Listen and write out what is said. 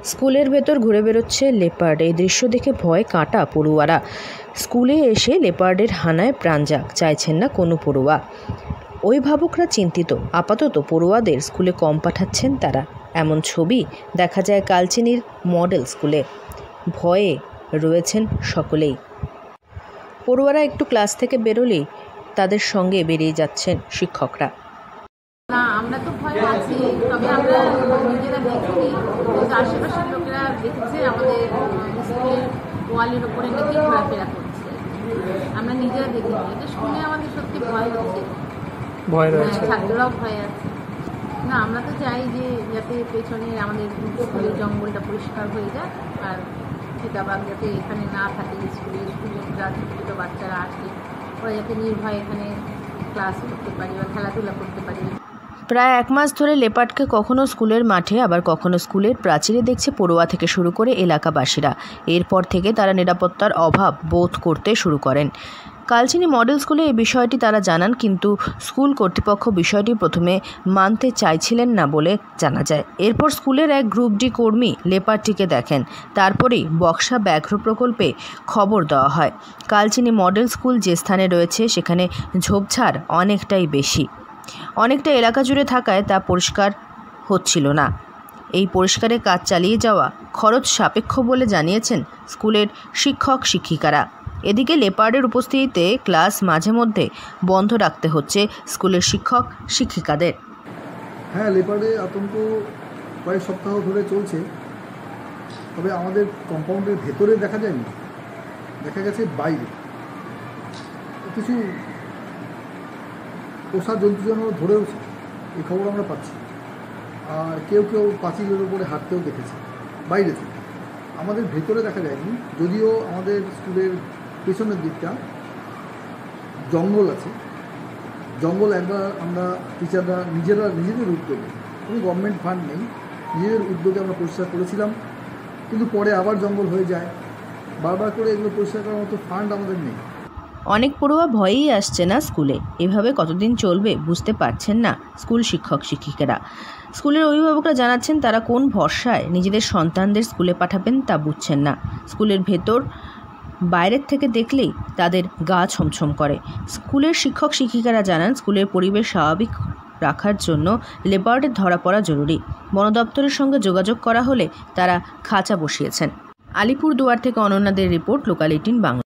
স্কুলের ভেতর ঘুরে বেরোচ্ছে লেপার্ড। এই দৃশ্য দেখে ভয় কাঁটা পড়ুয়ারা। স্কুলে এসে লেপার্ডের হানায় প্রাণ যাক চাইছেন না কোনো পড়ুয়া। অভিভাবকরা চিন্তিত। আপাতত পড়ুয়াদের স্কুলে কম পাঠাচ্ছেন তারা। এমন ছবি দেখা যায় কালচিনির মডেল স্কুলে। ভয়ে রয়েছেন সকলেই। পড়ুয়ারা একটু ক্লাস থেকে বেরোলেই তাদের সঙ্গে বেরিয়ে যাচ্ছেন শিক্ষকরা। না, আমরা তো ভয় আছি, তবে আমরা নিজেরা দেখিনি, কিন্তু আশেপাশের লোকেরা দেখেছে আমাদের স্কুলের ওয়ালের উপরে নাকি ঘোরাফেরা করছে। আমরা নিজেরা দেখিনি, এটা শুনে আমাদের সত্যি ভয় হচ্ছে। ছাত্ররাও ভয় আছে। না, আমরা তো চাই যে যাতে পেছনে আমাদের স্কুলের জঙ্গলটা পরিষ্কার হয়ে যায়, আর চিতাবাঘ যাতে এখানে না থাকে। স্কুলের স্টুডেন্টরা, ছোটো ছোটো বাচ্চারা আসে, ওরা যাতে নির্ভয়ে এখানে ক্লাস করতে পারি বা খেলাধুলা করতে পারি। প্রায় এক মাস ধরে লেপার্ডকে কখনো স্কুলের মাঠে আবার কখনো স্কুলের প্রাচীরে দেখছে পড়ুয়া থেকে শুরু করে এলাকাবাসীরা। এরপর থেকে তারা নিরাপত্তার অভাব বোধ করতে শুরু করেন। কালচিনি মডেল স্কুলে এই বিষয়টি তারা জানান, কিন্তু স্কুল কর্তৃপক্ষ বিষয়টি প্রথমে মানতে চাইছিলেন না বলে জানা যায়। এরপর স্কুলের এক গ্রুপ ডি কর্মী লেপার্ডটিকে দেখেন। তারপরেই বক্সা ব্যাঘ্র প্রকল্পে খবর দেওয়া হয়। কালচিনি মডেল স্কুল যে স্থানে রয়েছে সেখানে ঝোপঝাড় অনেকটাই বেশি। অনেকটা এলাকা জুড়ে থাকায় তা পরিষ্কার হচ্ছিল না। এই পরিষ্কারের কাজ চালিয়ে যাওয়া খরচ সাপেক্ষ বলে জানিয়েছেন স্কুলের শিক্ষক শিক্ষিকারা। এদিকে লেপার্ডের উপস্থিতিতে ক্লাস মাঝে মধ্যে বন্ধ রাখতে হচ্ছে স্কুলের শিক্ষক শিক্ষিকাদের। হ্যাঁ, লেপার্ডের আতঙ্ক কয়েক সপ্তাহ ধরে চলছে, তবে আমাদের কম্পাউন্ডের ভেতরে দেখা যায়নি, দেখা গেছে বাইরে কিছু পোষা জন্তু যেন ধরেওছে, এই খবর আমরা পাচ্ছি। আর কেউ কেউ পাঁচিলের উপরে হাঁটতেও দেখেছে বাইরে থেকে। আমাদের ভেতরে দেখা যায়নি, যদিও আমাদের স্কুলের পেছনের দিকটা জঙ্গল আছে। জঙ্গল একবার আমরা টিচাররা নিজেদের উদ্যোগে, কোনো গভর্নমেন্ট ফান্ড নেই, নিজেদের উদ্যোগে আমরা পরিষ্কার করেছিলাম, কিন্তু পরে আবার জঙ্গল হয়ে যায়। বারবার করে এগুলো পরিষ্কার করার মতো ফান্ড আমাদের নেই। অনেক পড়ুয়া ভয়েই আসছে না স্কুলে। এভাবে কতদিন চলবে বুঝতে পারছেন না স্কুল শিক্ষক শিক্ষিকারা। স্কুলের অভিভাবকরা জানাচ্ছেন তারা কোন ভরসায় নিজেদের সন্তানদের স্কুলে পাঠাবেন তা বুঝছেন না। স্কুলের ভেতর বাইরের থেকে দেখলেই তাদের গা ছমছম করে। স্কুলের শিক্ষক শিক্ষিকারা জানান স্কুলের পরিবেশ স্বাভাবিক রাখার জন্য লেপার্ডের ধরা পড়া জরুরি। বন দপ্তরের সঙ্গে যোগাযোগ করা হলে তারা খাঁচা বসিয়েছেন। আলিপুরদুয়ার থেকে অনন্যাদের রিপোর্ট, লোকাল 18 বাংলা।